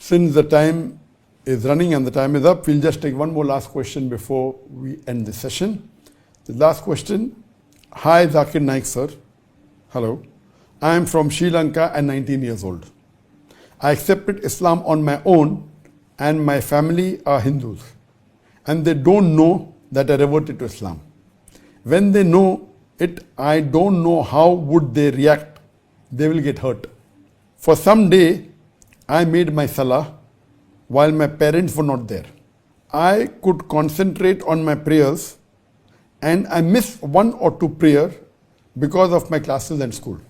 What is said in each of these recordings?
Since the time is running and the time is up, we'll just take one more last question before we end the session. The last question. Hi, Zakir Naik, sir. Hello. I am from Sri Lanka and 19 years old. I accepted Islam on my own and my family are Hindus. And they don't know that I reverted to Islam. When they know it, I don't know how would they react. They will get hurt. For some day, I made my salah while my parents were not there. I could concentrate on my prayers and I missed one or two prayers because of my classes and school.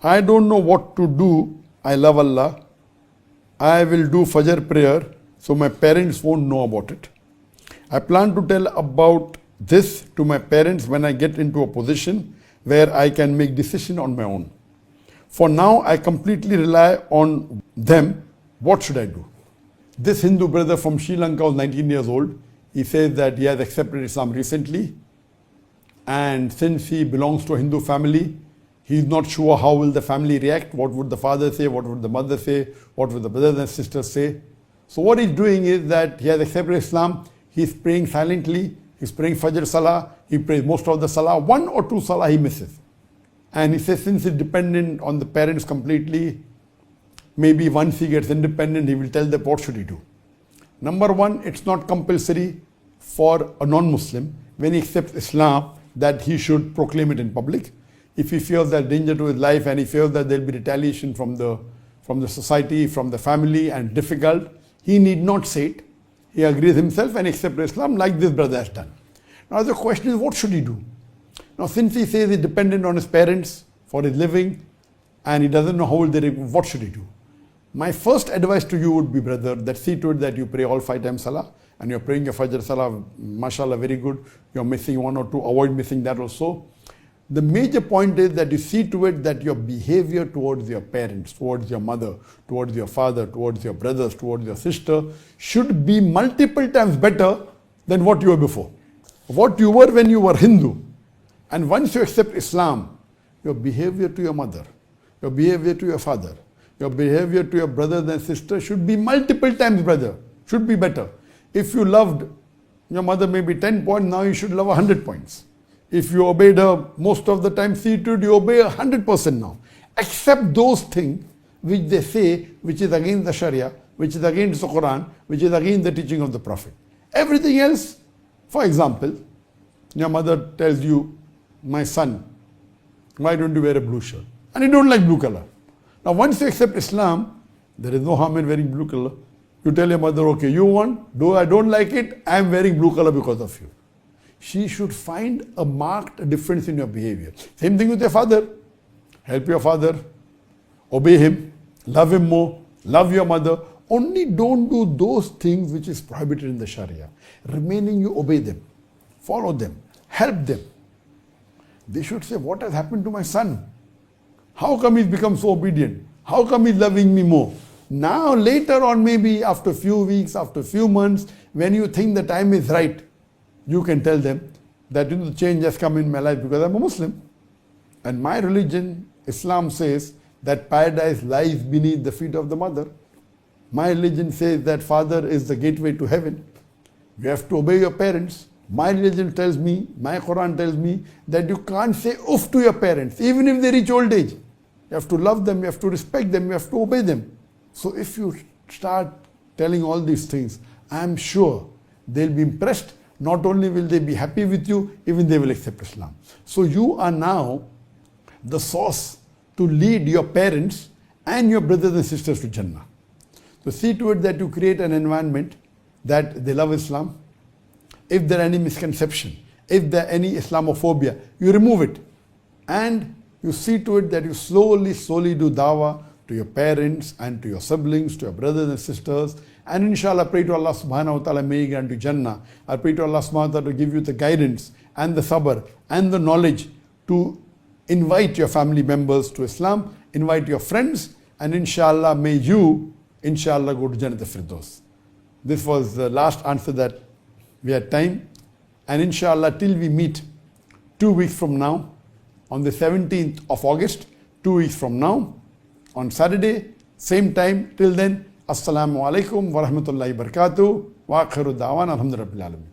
I don't know what to do. I love Allah. I will do Fajr prayer so my parents won't know about it. I plan to tell about this to my parents when I get into a position where I can make decision on my own. For now, I completely rely on them. What should I do? This Hindu brother from Sri Lanka was 19 years old. He says that he has accepted Islam recently. And since he belongs to a Hindu family, he's not sure how will the family react. What would the father say? What would the mother say? What would the brothers and sisters say? So what he's doing is that he has accepted Islam. He's praying silently. He's praying Fajr Salah. He prays most of the Salah. One or two Salah he misses. And he says since he's dependent on the parents completely, maybe once he gets independent, he will tell them what should he do. Number one, it's not compulsory for a non-Muslim when he accepts Islam that he should proclaim it in public. If he feels that danger to his life and he feels that there will be retaliation from the society, from the family and difficult, he need not say it. He agrees himself and accepts Islam like this brother has done. Now the question is, what should he do? Now since he says he's dependent on his parents for his living and he doesn't know how will they, what should he do? My first advice to you would be, brother, that see to it that you pray all 5 times Salah and you're praying your Fajr Salah, mashallah, very good. You're missing one or two, avoid missing that also. The major point is that you see to it that your behavior towards your parents, towards your mother, towards your father, towards your brothers, towards your sister should be multiple times better than what you were before. What you were when you were Hindu. And once you accept Islam, your behavior to your mother, your behavior to your father, your behavior to your brothers and sisters should be multiple times better, should be better. If you loved your mother maybe 10 points, now you should love 100 points. If you obeyed her most of the time, see to it, you obey 100% now. Except those things which they say, which is against the Sharia, which is against the Quran, which is against the teaching of the Prophet. Everything else, for example, your mother tells you, my son, why don't you wear a blue shirt? And you don't like blue color. Now once you accept Islam, there is no harm in wearing blue color. You tell your mother, okay, you want, though I don't like it, I am wearing blue color because of you. She should find a marked difference in your behavior. Same thing with your father. Help your father, obey him, love him more, love your mother. Only don't do those things which is prohibited in the Sharia. Remaining, you obey them, follow them, help them. They should say, what has happened to my son? How come he's become so obedient? How come he's loving me more? Now later on, maybe after a few weeks, after a few months, when you think the time is right, you can tell them that the change has come in my life because I'm a Muslim. And my religion, Islam, says that paradise lies beneath the feet of the mother. My religion says that father is the gateway to heaven. You have to obey your parents. My religion tells me, my Quran tells me that you can't say oof to your parents, even if they reach old age. You have to love them, you have to respect them, you have to obey them. So if you start telling all these things, I'm sure they'll be impressed. Not only will they be happy with you, even they will accept Islam. So you are now the source to lead your parents and your brothers and sisters to Jannah. So see to it that you create an environment that they love Islam. If there are any misconception, if there are any Islamophobia, you remove it. And you see to it that you slowly do dawah to your parents and to your siblings, to your brothers and sisters. And inshallah, pray to Allah subhanahu wa ta'ala, may He grant you Jannah. I pray to Allah subhanahu wa ta'ala to give you the guidance and the sabr and the knowledge to invite your family members to Islam, invite your friends, and inshallah, may you, inshallah, go to Jannat al-Firdaus. This was the last answer that we had time. And inshallah, till we meet 2 weeks from now, on the 17th of August, 2 weeks from now, on Saturday, same time. Till then, Assalamu alaikum wa rahmatullahi wa barakatuh. Wa akhiru da'wan alhamdulillah rabbil alamin.